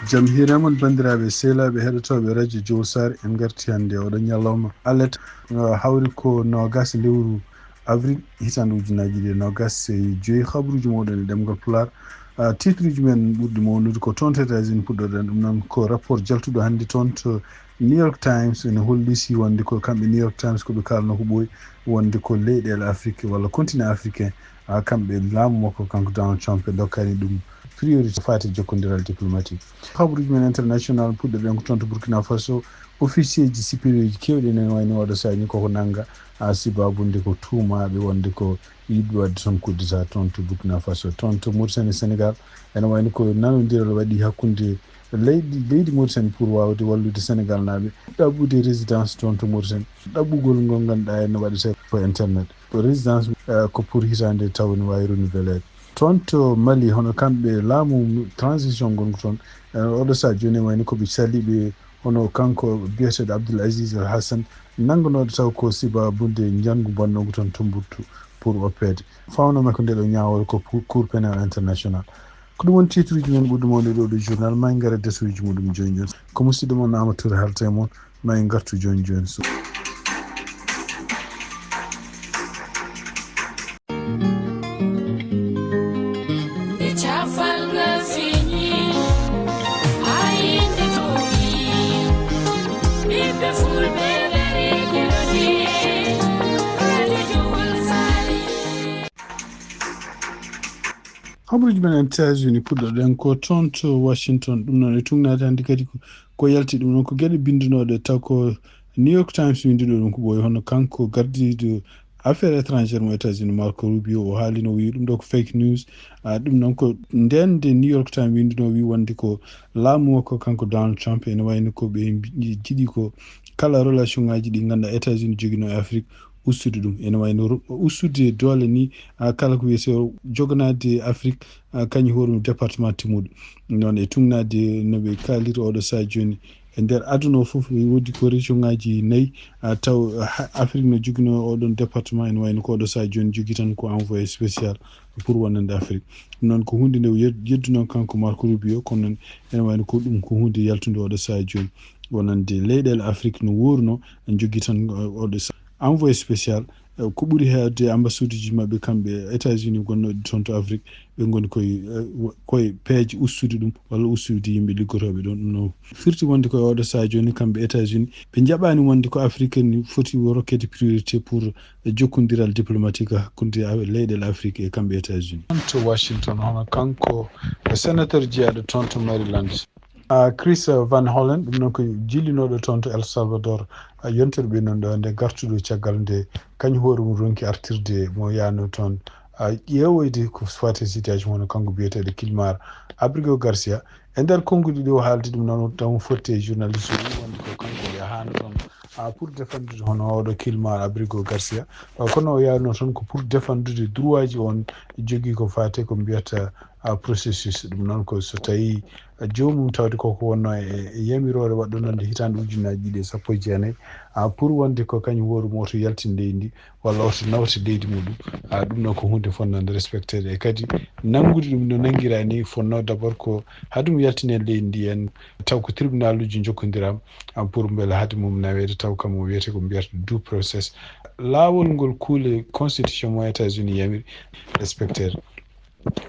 jamhira mon bandiraɓe sehlaɓe heɗotoɓe radio jowsar en garti hannde oɗon ñalawma alet hawri ko nogas lewru avril hitande ujunaji ɗi nogas joyi habruji moɗon e ɗemgal Pulaar titre uji men ɓurɗi mawnude ko toon to États-Unis puɗɗoɗen ɗum noon ko rapport jaltuɗo hannde toon to New York Times ene hollisi wonde ko kamɓe New York Times koɓe kalno ko ɓooyi wonde ko leyɗele Afrique walla continent africain kamɓe laamu makko kanko Donald Trump e dokkani ɗum priorité fati jokkodiral diplomatique habruji men international puɗɗoɗen ko toon to Burkina Faso officier ji supérieur ji kewɗi enen wayno oɗo sañi koko nanga sibabunde ko tuumaɓe wonde ko yiɗɓe wadde toon kuddita toon to Burkina Faso toon to Mauritanie Sénégal ene wayno ko nanodiral waɗi hakkude leydi Mauritanie pour wawde wallude Sénégal naɓe ɗaɓɓude résidence toon to Mauritanie ɗaɓɓugol ngol ganduɗa ene waɗete ko internet résidence ko pour hitande taw ne wawi renouvelede toon to Mali hono kamɓe laamu transition gonko toon oɗo sa joni wayno koɓe saliɓe hono kanko biyeteɗo Abdoul Aziz Al Hassan nangganoɗo taw ko sibabunde janggu bonnogo toon Tombouctou pour oppede fawnoma ko ndeɗo ñawol ko cour pénal international ko ɗum woni titre uji men ɓurɗo mawde ɗo journal ma en gara desuji muɗum joni joni ko musidɗo moon Amadou Touré halta e moon ma en gartu joni joni so habruji men États-Unis puɗɗoɗen ko toon to Washington ɗum noon e tugnade hannde kadi ko yalti ɗum noon ko gueɗe bindunoɗe taw ko New York Times winduɗo ɗum ko ɓooyi hono kanko gardiɗo affaire étrangére mo États-Unis Marco Rubio o haalino wi ɗum ɗo ko fake news ɗum noon ko ndende New York Times winduno wi wonde ko laamu makko kanko Donald Trump ene wayno ko ɓe jiiɗi ko kala relation ngaji ɗi ganduɗa États-Unis joguino e Afrique ustude ɗum ene wayno ustude doole ni kala ko wiyete joganade Afrique kañum hoorumi département Timuɗo noon e tugnade noɓe kaliri oɗo sa joni e nder aduna o foof wodi ko région ngaji nayyi taw Afrique no joguino oɗon département ene wayno ko oɗo sa joni jogui tan ko envoyé spécial pour wonande Afrique ɗum noon ko hunde nde yedduno kanko Marco Rubio kono noon ene wayno ko ɗum ko hunde yaltude oɗo sa joni wonande leyɗele Afrique no wuurno en jogui tan oɗo sa envoyé spécial ko ɓuri heewde ambassade uji maɓɓe kamɓe États-Unis gonnoɗe toon to Afrique ɓe goni koye peeje ustude ɗum walla ustude yimɓe liggotoɓe ɗon ɗum no firti wonde koye oɗo saha joni kamɓe États-Unis ɓe jaɓani wonde ko Afrique ni foti rokkede priorité pour jokkodiral diplomatique hakkude leyɗele Afrique e kamɓe États-Unis to Washington hono kanko sénateur jeeyaɗo toon to Maryland Chris Van Hollen ɗum noon ko jillinoɗo toon to El Salvador yontere ɓe noon ɗo nde gartuɗo caggal nde kañum hoore mum ronki artirde mo yano toon ƴeewoyde ko fati situation hono kanko biyeteɗo Kilmar Abrego Garcia e nder konngudi ɗi o haaldi ɗum noon taw fotti e journaliste o wonde ko kanko yahano toon pour défendude hono oɗo Kilmar Abrego Garcia kono o yawno toon ko pour défendude droit ji on jogui ko fate ko mbiyata processus ɗum noon ko so tawi jomum tawde koko wonno e yamirore waɗɗo noon nde hitande ujunaji ɗiɗi e sappo e jeenayyi pour wonde ko kañum hoore mum oto yaltin leydi ndi walla oto nawta leydi muɗum ɗum noon ko hunde fonnode respectede e kadi nanngude ɗum no nanguira ni fonno d' abord ko haade mum yaltine leydi ndi en taw ko tribunal uji jokkodirama pour beele haade mum nawede taw kam o wiyete ko mbiyata due process laawol ngol kuule constitution mo États-Unis yamiri respectede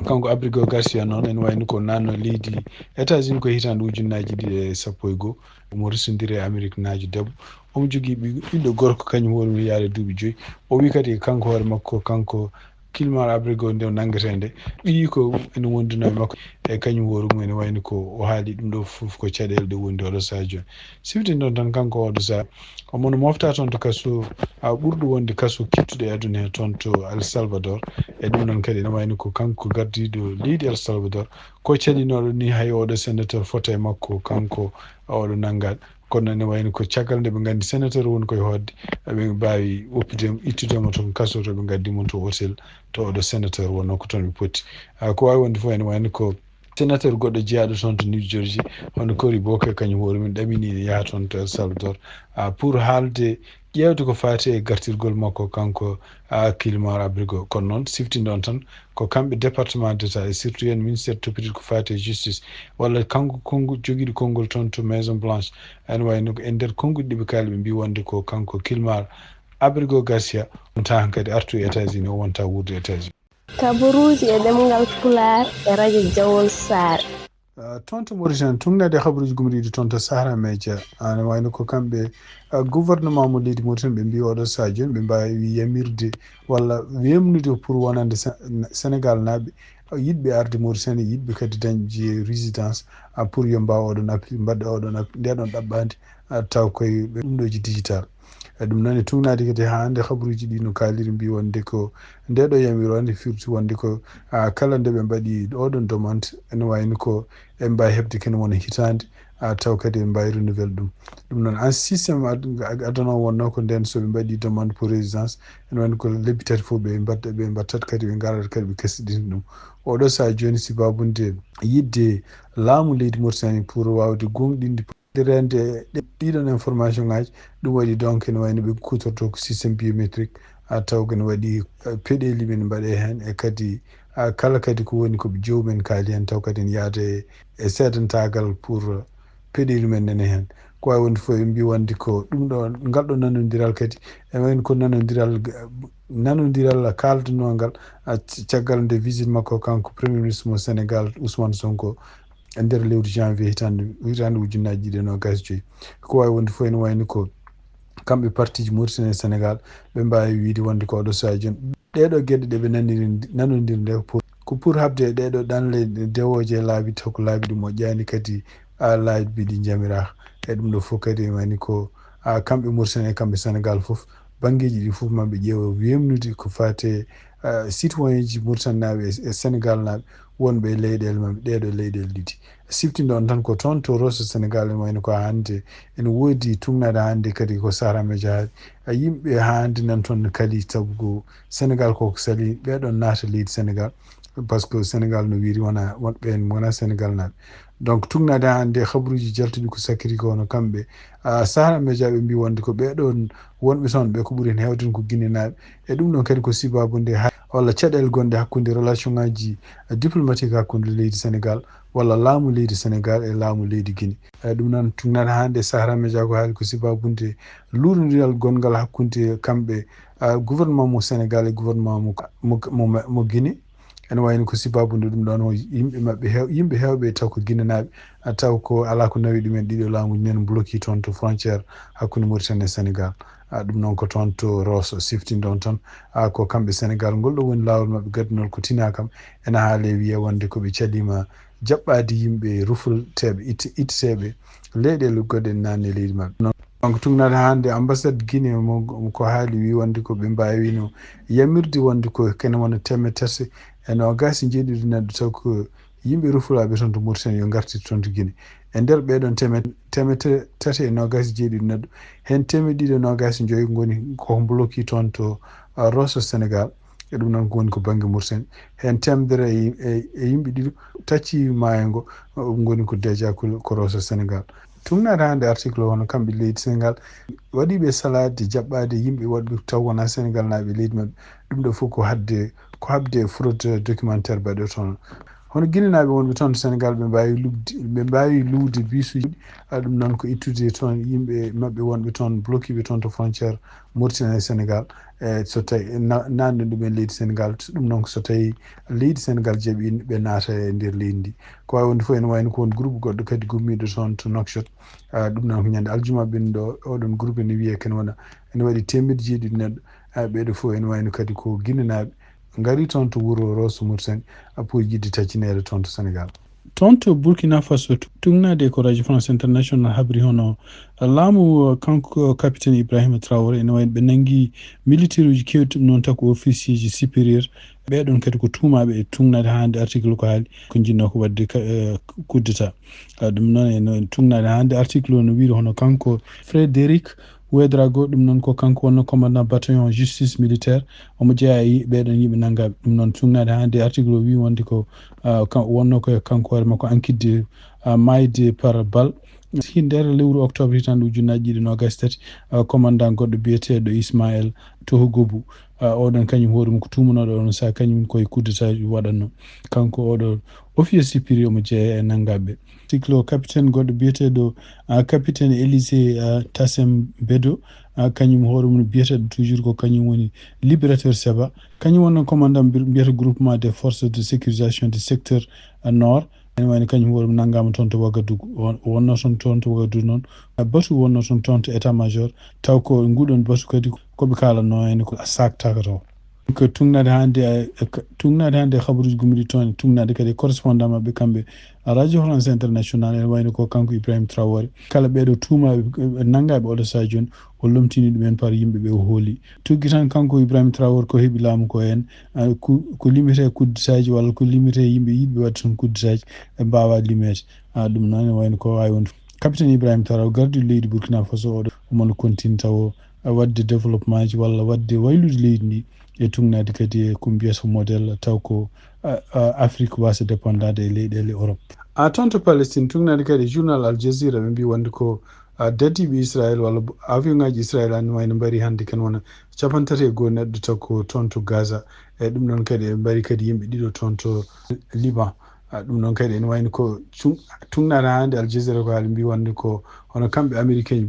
kanko Abrego Garcia noon en wayno ko nanno leydi États-Unis ko hitande ujunnaji ɗiɗi e sappo e goho omo resodiri e Amérique naajo debbo omo jogui ɓiɗɗo gorko kañum hoore mum yaade duuɓi 5 o wi kadi kanko hoore makko kanko Kilmar Abrego nde o nanguete nde ɓiyi ko ene wonduno makko e kañum hoore mum ene wayno ko o haali ɗum ɗo foof ko caɗele ɗe wondi oɗo saha joni sifde noon tan kanko oɗo saha omono mofta toon to kaso ɓurɗo wonde kaso kittuɗo e aduna he toon to El Salvador e ɗum noon kadi ene wayno ko kanko gardiɗo leydi El Salvador ko calinoɗo ni hay oɗo sénateur fota e makko kanko oɗo nangaɗo kono ene wayno ko caggal nde ɓe gandi sénateur woni koye hodde ɓe mbawi woppidemo ittudemo toon kaso to ɓe gaddimo to hôtel to oɗo sénateur wonno ko toon ɓe poti ko wawi wonde fof ene wayno ko sénateur goɗɗo jeyaɗo toon to New Jersey hono Cory Booker kañum hoore min ɗamini yaha toon to El Salvador pour haalde ƴeewde ko faati e gartirgol makko kanko Kilmar Abrigo. Kono noon siftindon tan ko kamɓe département d'état et surtout hen ministére toppitiɗo ko faati e justice walla kanko jogiiɗo konngol toon to maison blanche ene wayno e nder konnguɗi ɗiɓe kaali ɓe mbi wonde ko kanko Kilmar Abrigo Garcia wonta hankadi artu e États-Unis o wonta wurde États-Unis. Kabaruuji e ɗemngal Pulaar e radio Jawol Saare. Toon to Mauritanie tungnade habaruuji gumriiɗi toon to Sahara Média ane wayno ko kamɓe gouvernement mo leydi Mauritanie ɓe mbi oɗo sahaa joni ɓe mbawi yamirde walla wemnude pour wonande Sénégal naaɓe yiɗɓe arde Mauritanie yiɗɓe kadi dañde résidence pour yo mbawa oɗon appli mbaɗɗa oɗon ndeɗon ɗaɓɓade taw koye ɗum ɗoji digital. ɗum noon e tungnade kadi ha hande habaruuji ɗi no kaaliri mbi wonde ko ndeɗo yamiro wonde firti wonde ko kala nde ɓe mbaɗi oɗon demande ene wayno ko ɓe mbawi heɓde kene wona hitande taw kadi ɓe mbawi renouvelle ɗum noon en systéme adana wonno ko nden soɓe mbaɗi demande pour résidence ene wayno ko lebbi tati fof ɓe mbattat kadi ɓe garat kadi ɓe kestiɗinta ɗum oɗo saha joni si babunde yidde laamu leydi Mauritanie pour wawde gonɗinde rende ɗiɗon information ngaji ɗum waɗi donc ene wayno ɓe kutorto ko systéme biométrique taw kene waɗi peɗeli men mbaɗe hen e kadi kala kadi ko woni koɓe jowmen kaali hen taw kadi ne yaada e seedantagal pour peɗeli men nene hen ko wawi wonde fof ɓe mbi wonde ko ɗum ɗo ngal ɗo nanodiral kadi e wayno ko nanodiral kaldunogal caggal nde visite makko kanko premier ministre mo Sénégal Ousmane Sonko e nder lewru janvier hitande ujunnaji ɗiɗi e nogas joyyi ko wawi wonde fof ene wayno ko kamɓe partiji Mauritanie e Sénégal ɓe mbawi wiide wonde ko oɗo saha joni ɗeɗo gueɗe ɗeɓe nanodiri nde ko pour habde ɗeɗo ɗanle dewoje e laabi taw ko laabi ɗi moƴƴani kadi laabi ɗi jamiraka e ɗum ɗo fof kadi wayni ko kamɓe Mauritanie e kamɓe Sénégal fof banggueji ɗi fof maɓe ƴeewa wemnude ko fate citoyen ji Mauritanie naaɓe e Sénégal naaɓe wonɓe e leyɗele maɓɓe ɗeɗo leyɗele ɗiɗi siftinde on tan ko toon to Rosso Sénégal ene wayno ko hande ene woodi tungnade hande kadi ko Sahara Média yimɓe hande nan toon kadi saabu ko Sénégal koko sali ɓeɗon naata leydi Sénégal par ce que Sénégal no wiiri wona wonɓe wona Sénégal naaɓe donc tungnade hande habaruji jaltuɗi ko sakkiri ko no kamɓe Sahara Média ɓe mbi wonde ko ɓeɗon wonɓe toon ɓe ko ɓuuri hen hewde ko Guinée naaɓe e ɗum ɗon kadi ko sibabude walla caɗele gonɗe hakkude relation ngaji diplomatique hakkude leydi Sénégal walla laamu leydi Sénégal e laamu leydi Guinée ɗum noon tungnade hande Sahara Média ko haali ko sibabunde luurodirial gongal hakkude kamɓe gouvernement mo Sénégal e gouvernement mo Guinée ene wayno ko sibabunde ɗum ɗon yimɓe maɓɓe yimɓe hewɓe taw ko Guinée naaɓe taw ko ala ko nawi ɗumen ɗiɗo laamuji nen bloqué toon to frontiére hakkude Mauritanie e Sénégal ɗum noon ko toon to Rosso siftinde on tan ko kamɓe Sénégal ngol ɗo woni lawol maɓɓe gaddunol ko tina kam ene haale wiye wonde koɓe calima jaɓɓade yimɓe ruflteɓe itteteɓe leyɗele goɗɗe nanne leydi maɓɓe donc tungnade hande ambassade Guinée ko haali wi wonde ko ɓe mbawino yamirde wonde ko kene wona temme tati e nogas jeeɗiɗi neɗɗo taw ko yimɓe rufulaɓe toon to Mauritanie yo gartir toon to Guinée e nder ɓeɗon teme tati e nogas jeeɗiɗi neɗɗo hen teme ɗiɗi e nogas joyyi goni ko bloqué toon to Rosso Sénégal e ɗum noon ko woni ko banggue Mauritanie hen temedere e yimɓe ɗiɗo tacci maayo ngo goni ko déjà ko Rosso Sénégal tungnade hande article o hono kamɓe leydi Sénégal waɗiɓe salade jaɓɓade yimɓe waɗɓe taw wona Sénégal naaɓe leydi maɓɓe ɗum ɗo fof ko habde fraude documentaire baɗo toon hono Guinée naaɓe wonɓe toon to Sénégal ɓe mbawi luwde bisuji ɗum noon ko ittude toon yimɓe maɓɓe wonɓe toon bloqué ɓe toon to frontiére Mauritanie e Sénégal e so tawi nanɗe ɗumen leydi Sénégal ɗum noon so tawi leydi Sénégal jaaɓi ɓe naata e nder leydi ndi ko wawi wonde fof ene wayno ko won groupe goɗɗo kadi gummiɗo toon to Nouakchott ɗum noon ko ñande aljuma ɓen ɗo oɗon groupe ene wiye kene wona ene waɗi temedde jeeɗiɗi neɗɗo ɓeɗo fof ene wayno kadi ko Guinée naaɓe ngari toon to wuuro Rosso Mauritanie pour yidde taccinede toon to Sénégal toon to Burkina Faso tungnade ko radio France international habri hono laamu kanko capitaine Ibrahima Traoré ene wayno ɓe nangi militaire uji kewɗi ɗum noon taw ko officier ji supérieur ɓeɗon kadi ko tuumaɓe e tungnade hande article ko haali ko jinno ko wadde coup d'état ɗum noon ene tungnade hande article o no wiiri hono kanko Frédéric wedrago ɗum noon ko kanko wonno commandant bataillon justice militaire omo jeeya e ɓeɗon yimɓe naggaɓe ɗum noon cugnade hannde article o wi wonde ko wonno ko kanko hoore makko ankidde mayde par balle nder lewru octobre hitande ujunnaji ɗiɗi nogas tati commandant goɗɗo biyeteɗo Ismaël Tohogobu oɗon kañum hoore mum ko tumanoɗo on saaha kañum koye coup d'état waɗanno kanko oɗo officier supérieur omo jeeya e naggaɓe article o capitaine goɗɗo biyeteɗo capitaine Élysée Tassem Bedo kañum hoore mum biyeteɗo toujours ko kañum woni libérateur Seba kañum wonno commandant mbiyata groupement des forces de sécurisation du secteur nord ene wayno kañum hoore mum nanggama toon to Ouagadougou wonno toon to Ouagadougou noon batu wonno toon to état major taw ko nguɗon batu kadi koɓe kalanno hen ko sac tagato ko tungnade hannde habaruji gumri toon tungnade kadi correspondant mabɓe kamɓe radio france international ene wayno ko kanko Ibrahima Traoré kala ɓeɗo tuumaɓe naggaɓe oɗo saha joni o lomtini ɗumen par yimɓeɓe o hooli tugui tan kanko Ibrahima Traoré ko heeɓi laamu ko hen ko limite kudditaji walla ko limite yimɓe yiɗɓe wadde toon kudditaji ɓe mbawa limede ɗum noon ene wayno ko wawi wonde capitaine Ibrahima Traoré gardiɗo leydi Burkina Faso oɗo omono continue taw wadde développement ji walla wadde waylude leydi ndi e tungnade kadi ko mbiyata modèle taw ko Afrique wasa dépendade e leyɗele Europe toon to Palestine tungnade kadi journal Al Jazeera ɓe mbi wonde ko dadiɓe Israël walla avion ngaji Israël ani wayno mbari hannde ken wona 34 neɗɗo taw ko toon to Gaza e ɗum noon kadi ɓe mbari kadi yimɓe ɗiɗo toon to Liban ɗum noon kadi ene wayno ko tungnade hannde Al Jazeera ko haali mbi wonde ko hono kamɓe américain ji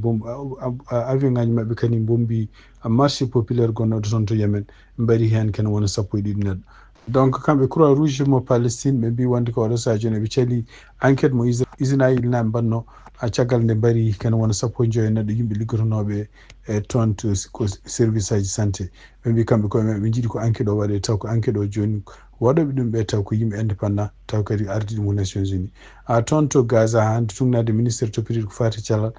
avion ngaji maɓɓe kadi bombi marché populaire gonnoɗo toon to Yemen mbari hen ken wona 12 neɗɗo donc kamɓe croix rouge mo Palestine ɓe mbi wonde ko oɗo saha joni eɓe caali enquête mo Israël naɓe mbanno caggal nde mbari ken wona 15 neɗɗo yimɓe liggotonoɓe e toon to ko service aji santé ɓe mbi kamɓe koye maɓɓe ɓe jiiɗi ko enquête o waɗe taw ko enquête o joni waɗoɓe ɗum ɓe taw ko yimɓe indépendant taw kadi ardiɗo mo Nations Unies toon to Gaza hande tungnade ministére toppitiɗo ko fati cellal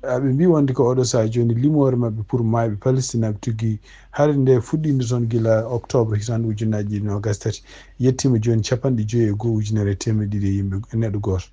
ɓe mbi wonde ko oɗo saha joni limore mabɓe pour mayɓe Palestine naɓe tugui haade nde fuɗɗinde toon guila octobre hitande ujunnaji ɗiɗi nogas tati yettima joni 51 ujunere temedde ɗiɗi yimɓe neɗɗo goto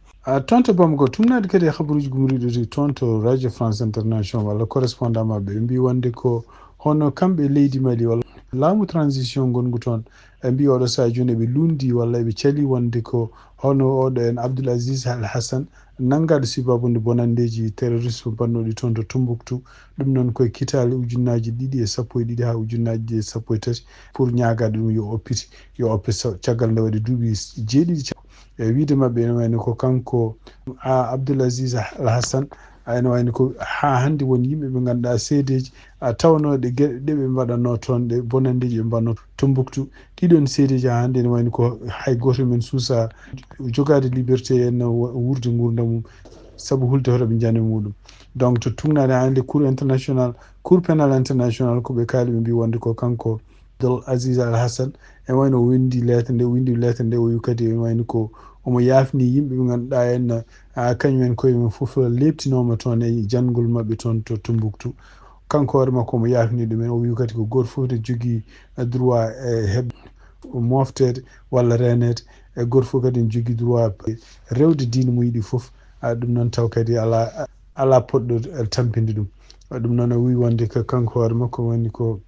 toon to Bamako tumnade kadi habaruji gumriɗo toon to radio France international walla correspondant mabɓe ɓe mbi wonde ko hono kamɓe leydi Mali walla laamu transition gongu toon ɓe mbi oɗo saha joni eɓe lundi walla eɓe caali wonde ko hono oɗo en Abdoul Aziz Al Hassan naggaɗo sibabude bonandeji terrorisme bannoɗi toon to Tombouctou ɗum noon koye kitali ujunnaji 212 ha ujunnaji 13 pour ñagade ɗum yo oppe caggal nde waɗi duuɓi 7 e wiide mabɓe ene wayno ko kanko Abdoul Aziz Al Hassan ene wayno ko ha hande woni yimɓe ɓe ganduɗa seedeji tawnoɗe gueɗe ɗeɓe mbaɗanno toon ɗe bonandeji ɓe mbanno Tombouctou ɗiɗon seedeji ha hande ene wayno ko hay goto men suusa jogade liberté en wurde gurdam mum saabu hulde hotoɓe jani muɗum donc to tungnade hande cour pénal international koɓe kaali ɓe mbi wonde ko kanko Abdoul Aziz Al Hassan ene wayno o windi lettre nde o wi kadi ene wayno ko omo yafni yimɓe ɓe ganduɗa en kañumen koye men foof lebtinoma toon e jangol mabɓe toon to Tombouctou kanko hoore makko omo yafni ɗumen o wi kadi ko goto foof ne jogui droit e heb moftede walla renede e goto foof kadi ne jogui droit rewde diine mo yiiɗi foof ɗum noon taw kadi ala poɗɗo tampinde ɗum ɗum noon o wi wonde ko kanko hoore makko woni ko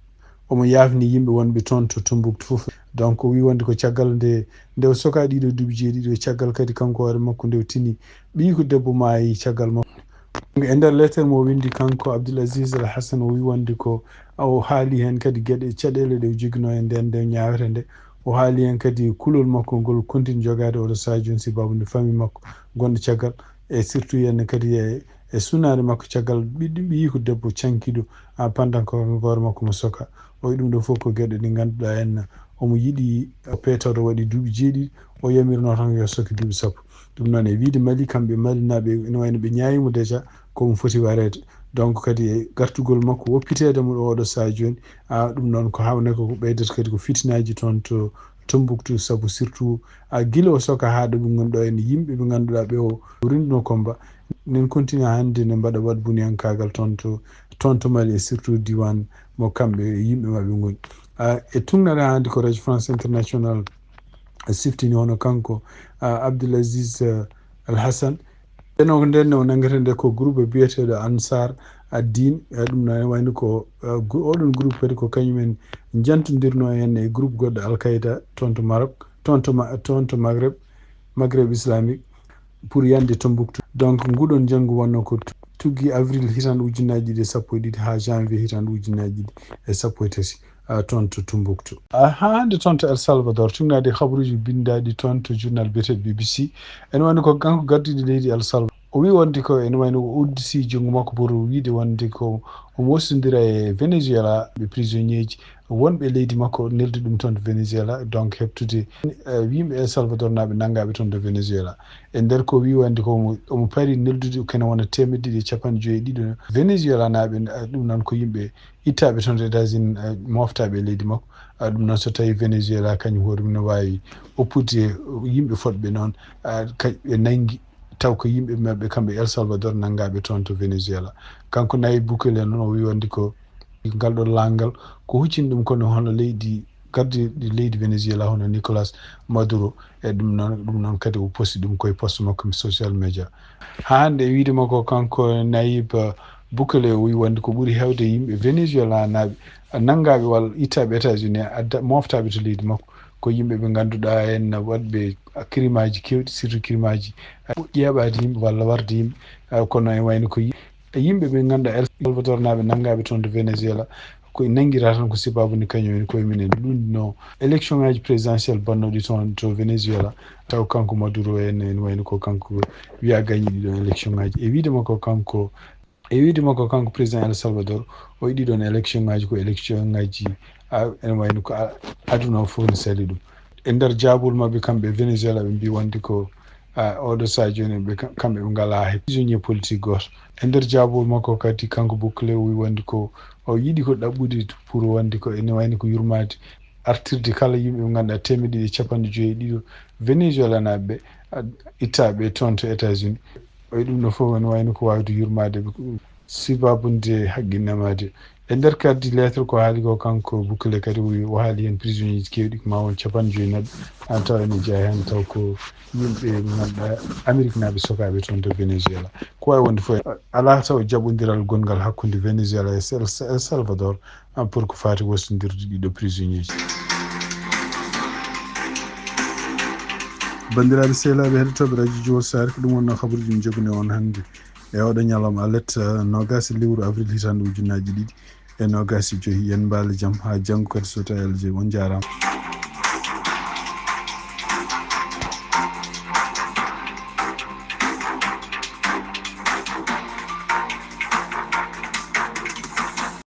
omo yafni yimɓe wonɓe toon to Tombouctou foof donc o wi wonde ko caggal nde o soka ɗiɗo duuɓi jeeɗiɗi caggal kadi kanko hoore makko nde o tini ɓii ko debbo maayi caggal makko e nder lettere mo windi kanko Abdoul Aziz Al Hassan o wi wonde ko o haali hen kadi gueɗe caɗele ɗe jogino e nden nde ñawete nde o haali hen kadi kulol makko ngol continue jogade oɗo saha joni sababude famille makko gonɗo caggal e surtout henna kadi e sunade makko caggal ɓii ko debbo cankiɗo pendant ko hoore makko mo soka o wi ɗum ɗo foof ko gueɗe ɗe ganduɗa henna omo yiiɗi peetawde waɗi duuɓi jeeɗiɗi o yamirno tan yo sokke duuɓi sappo ɗum noon e wiide Mali kamɓe Mali naɓe ene wayno ɓe ñaayimo déjà komo foti warede donc kadi e gartugol makko woppitede mo oɗo saha joni ɗum noon ko hawne ko ɓeydata kadi ko fitinaji toon to Tombouctou saabu surtout guila o soka ha ɗo ɓe gonɗo henna yimɓe ɓe ganduɗa ɓe o renduno combat nen continue hande ne mbaɗa bunyankagal toon to Mali et surtout diwan mo kamɓe yimɓe mabɓe goni e tungnade hande ko radio France international siftini hono kanko Abdoul Aziz Al Hassan eno nden no nangata nde ko groupe biyeteɗo ansar addin ɗum no wayno ko oɗon groupe kadi ko kañumen jantodirno hen e groupe goɗɗo alqaida toon to Maroc toon to maghreb islamique pour yande Tombouctou. Donc nguɗon janngu wonno ko tuggi avril hitande ujunnaji ɗi sappo e ɗiɗi ha janvier hitande ujunnaji ɗiɗi e sappo e tati toon to Tombouctou. Ha hande toon to El Salvador tugnade habaruji bindaɗi toon to journal biyete BBC ene wayno ko kanko gardiɗo leydi El Salvador o wi wonde ko ene wayno o uddisi junggo makko pour wiide wonde ko omo wostodira e Venezuela ɓe prisonnier ji wonɓe leydi makko neldi ɗum toon to Venezuela donc heɓtude yimɓe El Salvador naɓe nangaɓe toon to Venezuela e nder ko wi wonde ko omo pari neldude kene wona 150 Venezuela naɓe ɗum noon ko yimɓe ittaɓe toon to États-Unis moftaɓe e leydi makko ɗum noon so tawi Venezuela kañum hoore mum ne wawi oppude yimɓe fodɓe noon ɓe nanggui taw ko yimɓe mabɓe kamɓe El Salvador nangaɓe toon to Venezuela. Kanko Nayib Bukele noon o wi wonde ko ngal ɗo langal ko huccini ɗum kono hono leydi gardiɗo leydi Venezuela hono Nicolas Maduro e ɗum noon kadi o posti ɗum koye poste makko social media. Hande e wiide makko kanko Nayib Bukele o wi wonde ko ɓuuri hewde yimɓe Venezuela naɓe nangaɓe walla ittaɓe États-Unis moftaɓe to leydi makko ko yimɓe ɓe ganduɗa en waɗɓe crime aji kewɗi surtout crime aji ƴeeɓade yimɓe walla warde yimɓe kono e wayno ko yimɓe ɓe ganduɗa El Salvador naɓe nangaɓe toon to Venezuela ko nanguira tan ko sababude kañumen koye minen lundino élection ngaji présidentiel bannoɗi toon to Venezuela taw kanko Maduro en wayno ko kanko wiya gagni ɗiɗon élection ngaji e wiide makko kanko président El Salvador o yiɗi ɗon élection ngaji ko élection ngaji ene wayno ko aduna o fof ne sali ɗum e nder jaabol mabɓe kamɓe Venezuela ɓe mbi wonde ko oɗo saha joni kamɓe ɓe ngala prisonnier politique goto e nder jaabol makko kadi kanko Bukele o wi wonde ko o yiɗi ko ɗaɓɓude pour wonde ko ene wayno ko yurmade artirde kala yimɓe ɓe ganduɗa 250 Venezuela naɓe ittaɓe toon to États-Unis o wi ɗum ɗo fof ene wayno ko wawde yurmade sibabunde haqqillemade e nder kaddi lettre ko haali ko kanko Bukele kadi o haali hen prisonnier ji kewɗi ma won 50 neɗɗo taw ene jeeya hen taw ko yimɓe ganduɗa Amérique naɓe sokaɓe toon to Venezuela ko wawi wonde fof ala taw jaɓodiral gongal hakkude Venezuela e El Salvador pour ko fati wostodirde ɗiɗo prisonnier ji. bandiraɓe sehlaɓe heɗotoɓe radio Jowol Sare ko ɗum wonno habaruji min jogani on hannde e oɗo ñalawma alet nogas lewru avril hitande ujunnaji ɗiɗi e nogas e joyi yen mbaale jaam ha janggo kadi so tawi Allah jaaɓi on jarama.